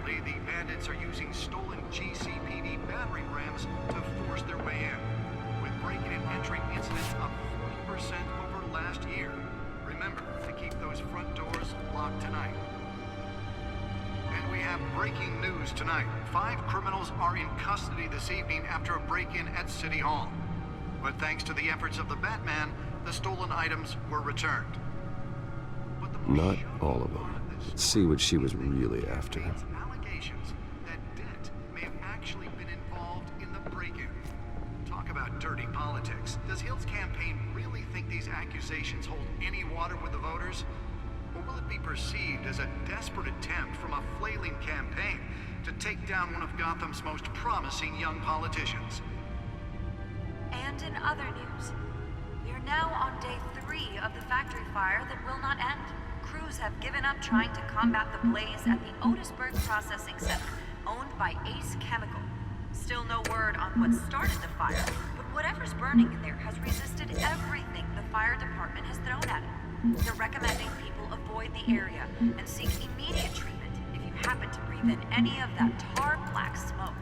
Apparently, the bandits are using stolen GCPD battering rams to force their way in, with breaking and entering incidents up 40% over last year. Remember to keep those front doors locked tonight. And we have breaking news tonight. 5 criminals are in custody this evening after a break-in at City Hall. But thanks to the efforts of the Batman, the stolen items were returned. Not all of them. Let's see what she was really after. Allegations that Dent may have actually been involved in the break-in. Talk about dirty politics. Does Hill's campaign really think these accusations hold any water with the voters? Or will it be perceived as a desperate attempt from a flailing campaign to take down one of Gotham's most promising young politicians? And in other news, we are now on day 3 of the factory fire that will not end. Crews have given up trying to combat the blaze at the Otisburg Processing Center, owned by Ace Chemical. Still no word on what started the fire, but whatever's burning in there has resisted everything the fire department has thrown at it. They're recommending people avoid the area and seek immediate treatment if you happen to breathe in any of that tar black smoke.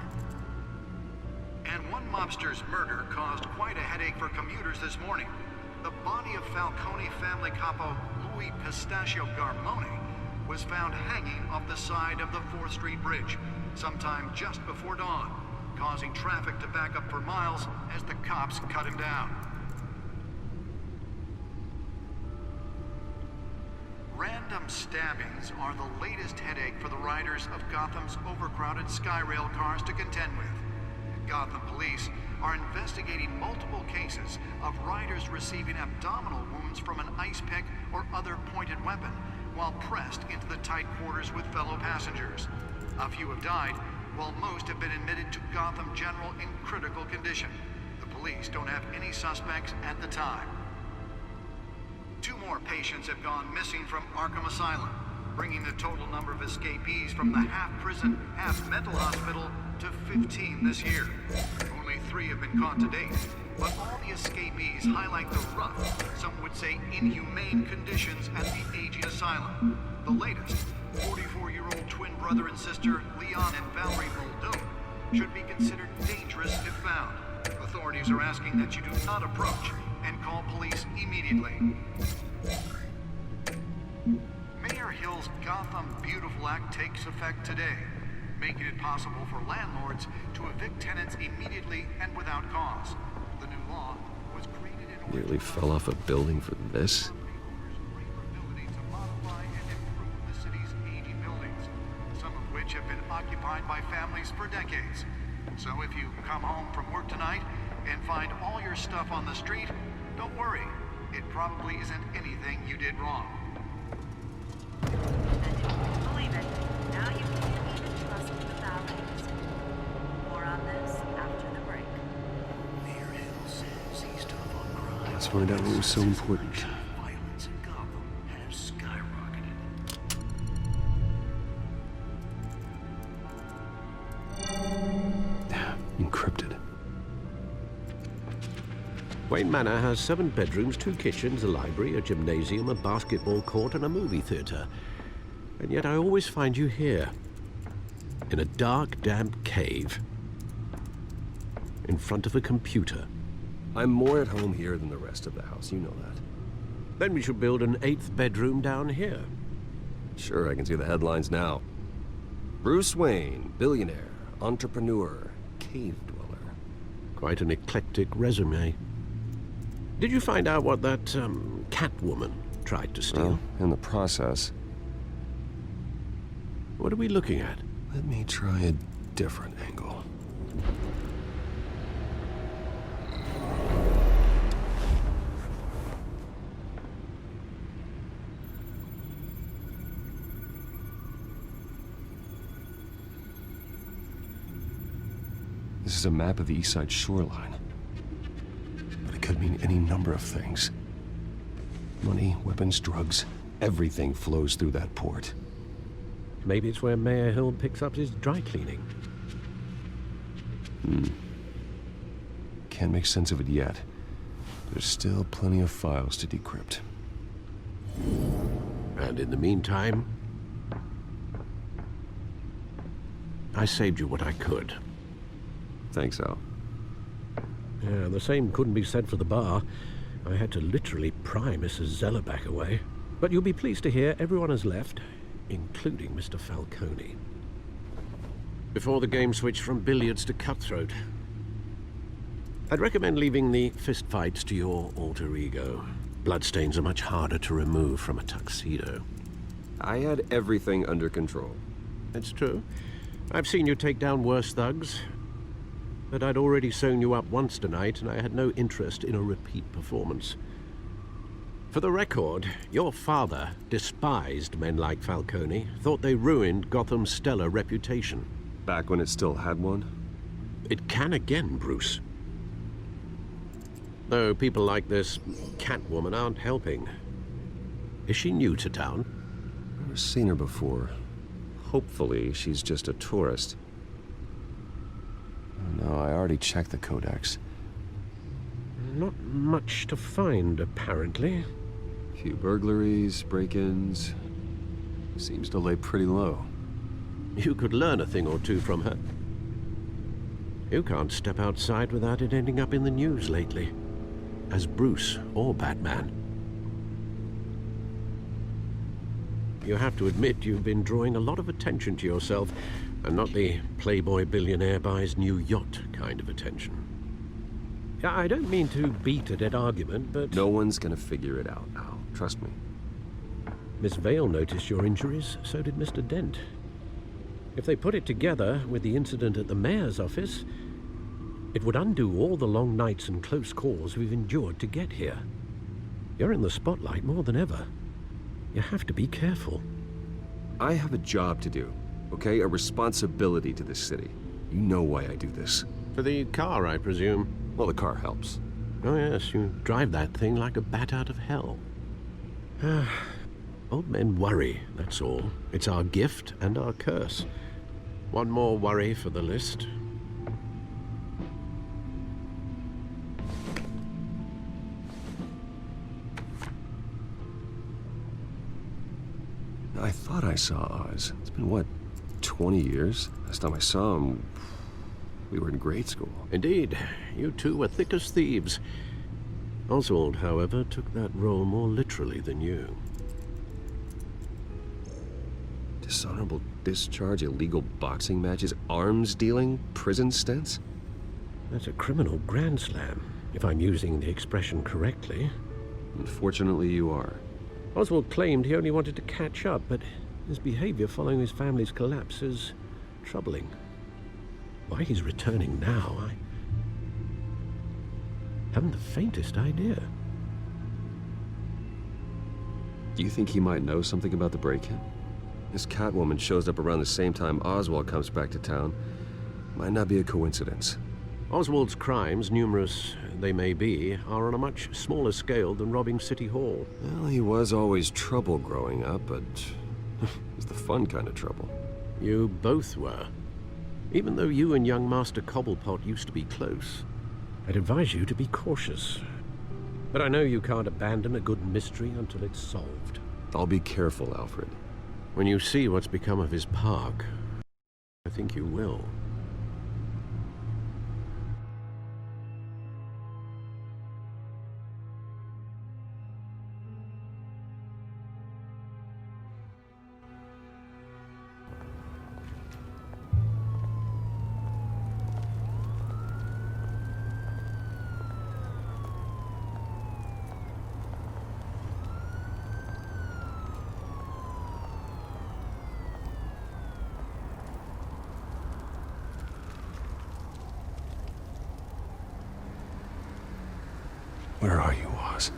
And one mobster's murder caused quite a headache for commuters this morning. The body of Falcone family capo Louis Pistachio Garmone was found hanging off the side of the 4th Street Bridge sometime just before dawn, causing traffic to back up for miles as the cops cut him down. Random stabbings are the latest headache for the riders of Gotham's overcrowded Skyrail cars to contend with. Gotham police are investigating multiple cases of riders receiving abdominal wounds from an ice pick or other pointed weapon while pressed into the tight quarters with fellow passengers. A few have died, while most have been admitted to Gotham General in critical condition. The police don't have any suspects at the time. 2 more patients have gone missing from Arkham Asylum, bringing the total number of escapees from the half-prison, half-mental hospital to 15 this year. Only 3 have been caught to date, but all the escapees highlight the rough, some would say inhumane conditions at the aging asylum. The latest, 44-year-old twin brother and sister Leon and Valerie Muldoon, should be considered dangerous if found. Authorities are asking that you do not approach and call police immediately. Mayor Hill's Gotham Beautiful Act takes effect today, making it possible for landlords to evict tenants immediately and without cause. The new law was created in order Nearly fell off a building for this. to modify and improve the city's aging buildings, some of which have been occupied by families for decades. So if you come home from work tonight and find all your stuff on the street, don't worry. It probably isn't anything you did wrong. And if you can believe it, now you can't even trust the valets. More on this after the break. Mayor Hill says he's tough on crime. Let's find out what was so important. Violence in Gotham has skyrocketed. Encrypted. Wayne Manor has 7 bedrooms, 2 kitchens, a library, a gymnasium, a basketball court, and a movie theater. And yet I always find you here, in a dark, damp cave, in front of a computer. I'm more at home here than the rest of the house, you know that. Then we should build an 8th bedroom down here. Sure, I can see the headlines now. Bruce Wayne, billionaire, entrepreneur, cave dweller. Quite an eclectic resume. Did you find out what that, Catwoman tried to steal? Well, in the process. What are we looking at? Let me try a different angle. This is a map of the East Side shoreline. But it could mean any number of things. Money, weapons, drugs, everything flows through that port. Maybe it's where Mayor Hill picks up his dry cleaning. Can't make sense of it yet. There's still plenty of files to decrypt. And in the meantime, I saved you what I could. Thanks, Al. Yeah, the same couldn't be said for the bar. I had to literally pry Mrs. Zeller back away. But you'll be pleased to hear everyone has left, including Mr. Falcone. Before the game switched from billiards to cutthroat. I'd recommend leaving the fistfights to your alter ego. Bloodstains are much harder to remove from a tuxedo. I had everything under control. It's true. I've seen you take down worse thugs. But I'd already sewn you up once tonight, and I had no interest in a repeat performance. For the record, your father despised men like Falcone, thought they ruined Gotham's stellar reputation. Back when it still had one? It can again, Bruce. Though people like this Catwoman aren't helping. Is she new to town? I've never seen her before. Hopefully, she's just a tourist. Oh, no, I already checked the codex. Not much to find, apparently. Few burglaries, break-ins. Seems to lay pretty low. You could learn a thing or two from her. You can't step outside without it ending up in the news lately. As Bruce or Batman. You have to admit you've been drawing a lot of attention to yourself, and not the playboy billionaire buys new yacht kind of attention. Yeah, I don't mean to beat a dead argument, but... No one's gonna figure it out, Al. Trust me. Miss Vale noticed your injuries, so did Mr. Dent. If they put it together with the incident at the mayor's office, it would undo all the long nights and close calls we've endured to get here. You're in the spotlight more than ever. You have to be careful. I have a job to do, okay? A responsibility to this city. You know why I do this. For the car, I presume. Well, the car helps. Oh yes, you drive that thing like a bat out of hell. Old men worry, that's all. It's our gift and our curse. One more worry for the list. I thought I saw Oz. It's been, what, 20 years? Last time I saw him, we were in grade school. Indeed, you two were thick as thieves. Oswald, however, took that role more literally than you. Dishonorable discharge, illegal boxing matches, arms dealing, prison stints? That's a criminal grand slam, if I'm using the expression correctly. Unfortunately, you are. Oswald claimed he only wanted to catch up, but his behavior following his family's collapse is troubling. Why he's returning now, I haven't the faintest idea. Do you think he might know something about the break-in? This Catwoman shows up around the same time Oswald comes back to town. Might not be a coincidence. Oswald's crimes, numerous they may be, are on a much smaller scale than robbing City Hall. Well, he was always trouble growing up, but it's the fun kind of trouble. You both were. Even though you and young Master Cobblepot used to be close. I'd advise you to be cautious. But I know you can't abandon a good mystery until it's solved. I'll be careful, Alfred. When you see what's become of his park, I think you will. Where are you, Oz?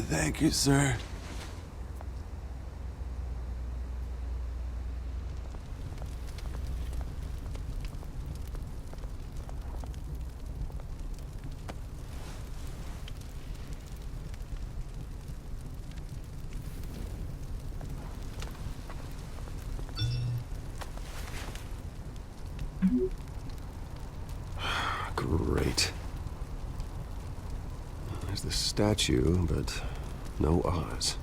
Thank you, sir. Great. There's the statue, but no Oz.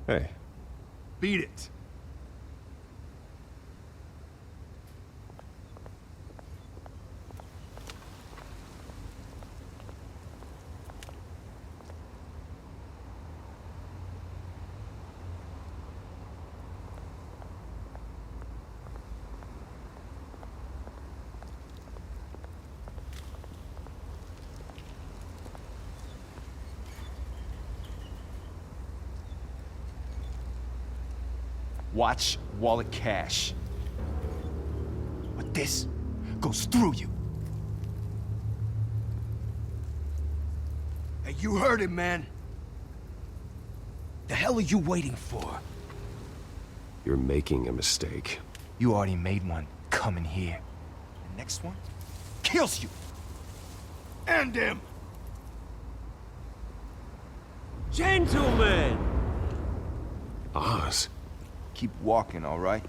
Hey. Beat it. Watch wallet cash. But this goes through you. Hey, you heard it, man. The hell are you waiting for? You're making a mistake. You already made one coming here. The next one kills you. And him. Gentlemen! Oz? Keep walking, all right?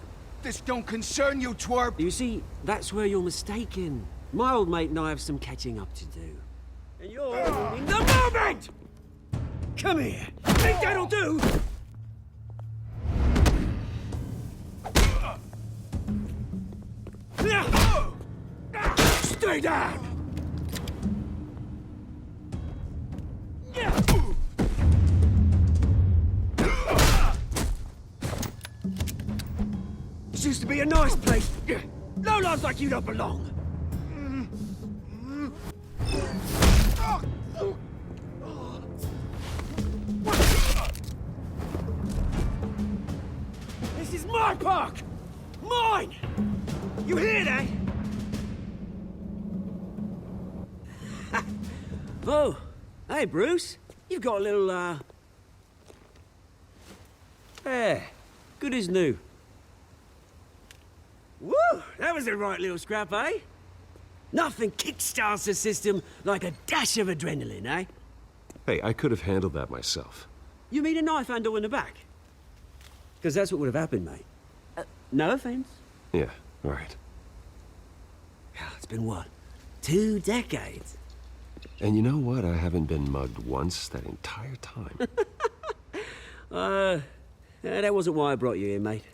This don't concern you, twerp! You see, that's where you're mistaken. My old mate and I have some catching up to do. And you're ruining the moment! Come here! Think that'll do? Stay down! This used to be a nice place. No lives like you don't belong. This is my park! Mine! You hear that? Oh, hey, Bruce. You've got a little, There. Good as new. Woo! That was a right little scrap, eh? Nothing kickstarts the system like a dash of adrenaline, eh? Hey, I could have handled that myself. You mean a knife handle in the back? Because that's what would have happened, mate. No offense. Yeah, right. It's been what? 2 decades? And you know what? I haven't been mugged once that entire time. That wasn't why I brought you here, mate.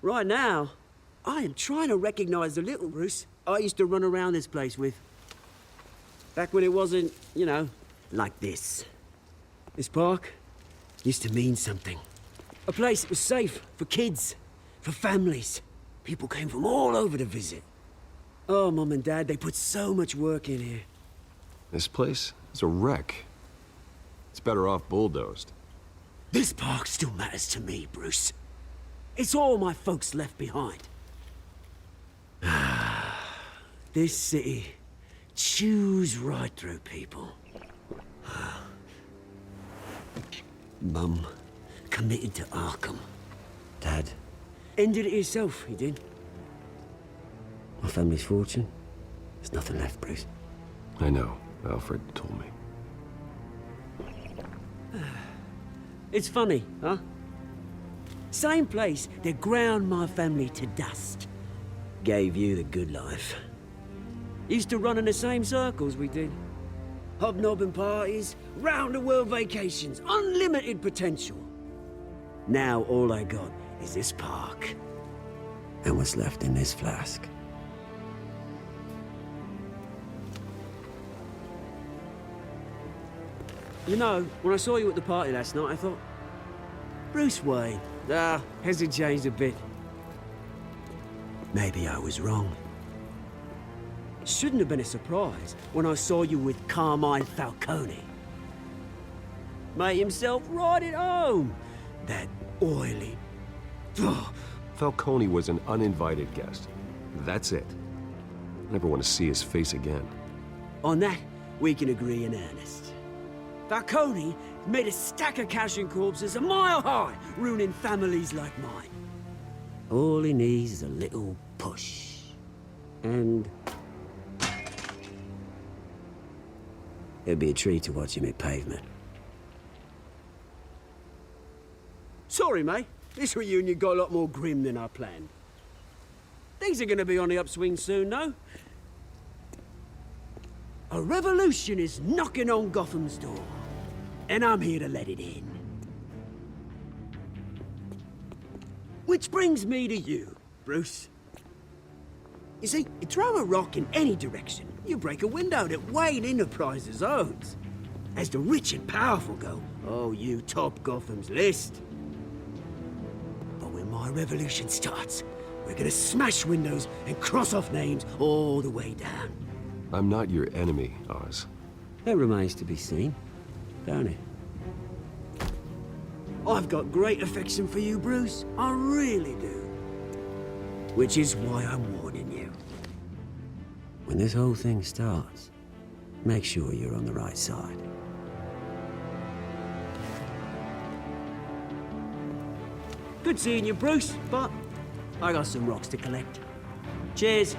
Right now, I am trying to recognize the little Bruce I used to run around this place with. Back when it wasn't, you know, like this. This park used to mean something. A place that was safe for kids, for families. People came from all over to visit. Oh, Mum and Dad, they put so much work in here. This place is a wreck. It's better off bulldozed. This park still matters to me, Bruce. It's all my folks left behind. This city chews right through people. Mum committed to Arkham. Dad ended it himself, he did. My family's fortune, there's nothing left, Bruce. I know. Alfred told me. It's funny, huh? Same place that ground my family to dust. Gave you the good life. Used to run in the same circles we did. Hobnobbing parties, round-the-world vacations, unlimited potential. Now all I got is this park. And what's left in this flask. You know, when I saw you at the party last night, I thought, Bruce Wayne. Hasn't changed a bit. Maybe I was wrong. Shouldn't have been a surprise when I saw you with Carmine Falcone. Made himself right at home. That oily... Falcone was an uninvited guest. That's it. I never want to see his face again. On that, we can agree in earnest. Falcone made a stack of cash and corpses a mile high, ruining families like mine. All he needs is a little push. And it'd be a treat to watch him hit pavement. Sorry, mate. This reunion got a lot more grim than I planned. Things are gonna be on the upswing soon, though. A revolution is knocking on Gotham's door, and I'm here to let it in. Which brings me to you, Bruce. You see, you throw a rock in any direction, you break a window that Wayne Enterprises owns. As the rich and powerful go, oh, you top Gotham's list. But when my revolution starts, we're gonna smash windows and cross off names all the way down. I'm not your enemy, Oz. That remains to be seen, don't it? I've got great affection for you, Bruce. I really do. Which is why I'm warning you. When this whole thing starts, make sure you're on the right side. Good seeing you, Bruce, but I got some rocks to collect. Cheers.